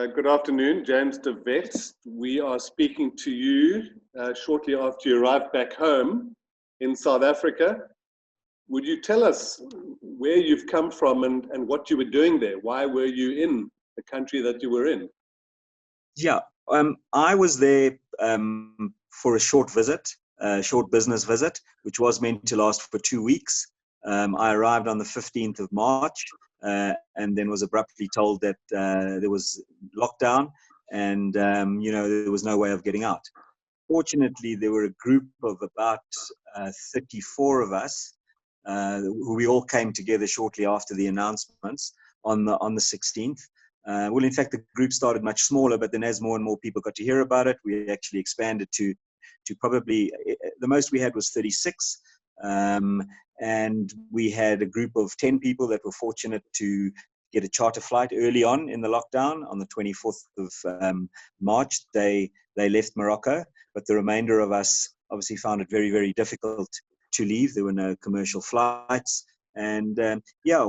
Good afternoon, James de Vet. We are speaking to you shortly after you arrived back home in South Africa. Would you tell us where you've come from and what you were doing there? Why were you in the country that you were in? Yeah, I was there for a short visit, a short business visit, which was meant to last for 2 weeks. I arrived on the 15th of March and then was abruptly told that there was lockdown and, there was no way of getting out. Fortunately, there were a group of about 34 of us who we all came together shortly after the announcements on the 16th. Well, in fact, the group started much smaller, but then as more and more people got to hear about it, we actually expanded to probably, the most we had was 36. And we had a group of 10 people that were fortunate to get a charter flight early on in the lockdown on the 24th of March. They left Morocco, but the remainder of us obviously found it very, very difficult to leave. There were no commercial flights. And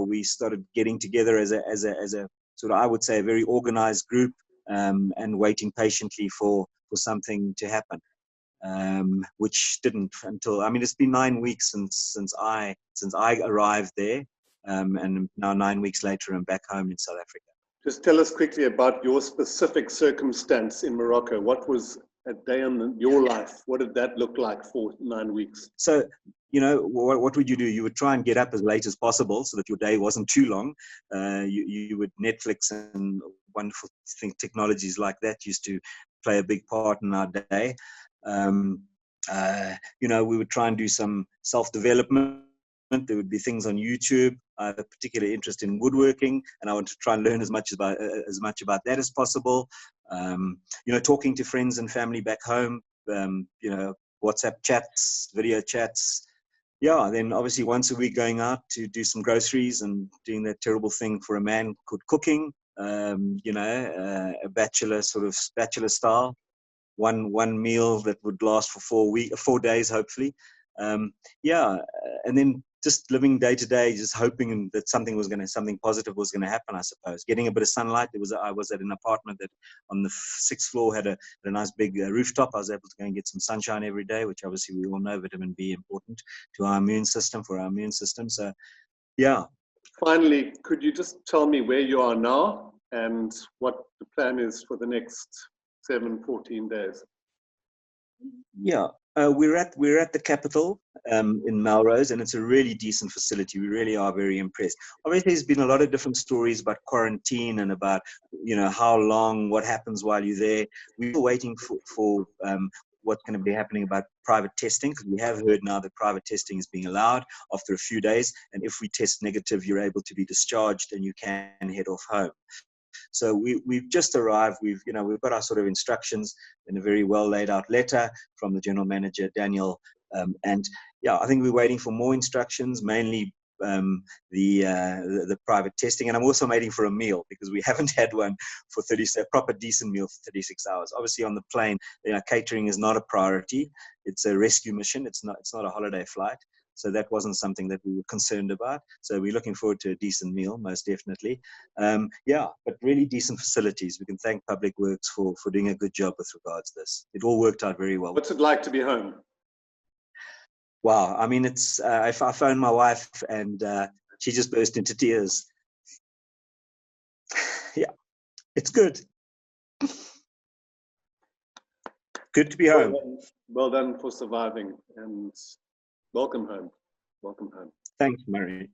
we started getting together as a sort of, I would say, a very organized group and waiting patiently for something to happen. Which didn't until, it's been 9 weeks since I arrived there, and now 9 weeks later I'm back home in South Africa. Just tell us quickly about your specific circumstance in Morocco. What was a day in your life? What did that look like for 9 weeks? So, what would you do? You would try and get up as late as possible so that your day wasn't too long. You would Netflix and wonderful technologies like that used to play a big part in our day. We would try and do some self-development. There would be things on YouTube. I have a particular interest in woodworking, and I want to try and learn as much about that as possible. Talking to friends and family back home. WhatsApp chats, video chats. Yeah, then obviously once a week going out to do some groceries and doing that terrible thing for a man called cooking. A bachelor style. One meal that would last for 4 days, hopefully. And then just living day to day, just hoping that something positive was going to happen, I suppose. Getting a bit of sunlight. I was at an apartment that on the 6th floor had a nice big rooftop. I was able to go and get some sunshine every day, which obviously we all know vitamin B important to our immune system, for our immune system. So, yeah. Finally, could you just tell me where you are now and what the plan is for the next 14 days? Yeah, we're at the capital in Melrose, and it's a really decent facility. We really are very impressed. Obviously, there's been a lot of different stories about quarantine and about how long, what happens while you're there. We're waiting for what's going to be happening about private testing, because we have heard now that private testing is being allowed after a few days, and if we test negative, you're able to be discharged and you can head off home. So we've just arrived. We've got our sort of instructions in a very well laid out letter from the general manager, Daniel. I think we're waiting for more instructions, mainly the private testing. And I'm also waiting for a meal, because we haven't had one for a proper decent meal for 36 hours. Obviously on the plane, catering is not a priority. It's a rescue mission. It's not a holiday flight. So that wasn't something that we were concerned about. So we're looking forward to a decent meal, most definitely. But really decent facilities. We can thank Public Works for doing a good job with regards to this. It all worked out very well. What's it like to be home? Wow. It's I phoned my wife and she just burst into tears. Yeah, it's good. Good to be home. Well done for surviving, and welcome home. Welcome home. Thanks, Murray.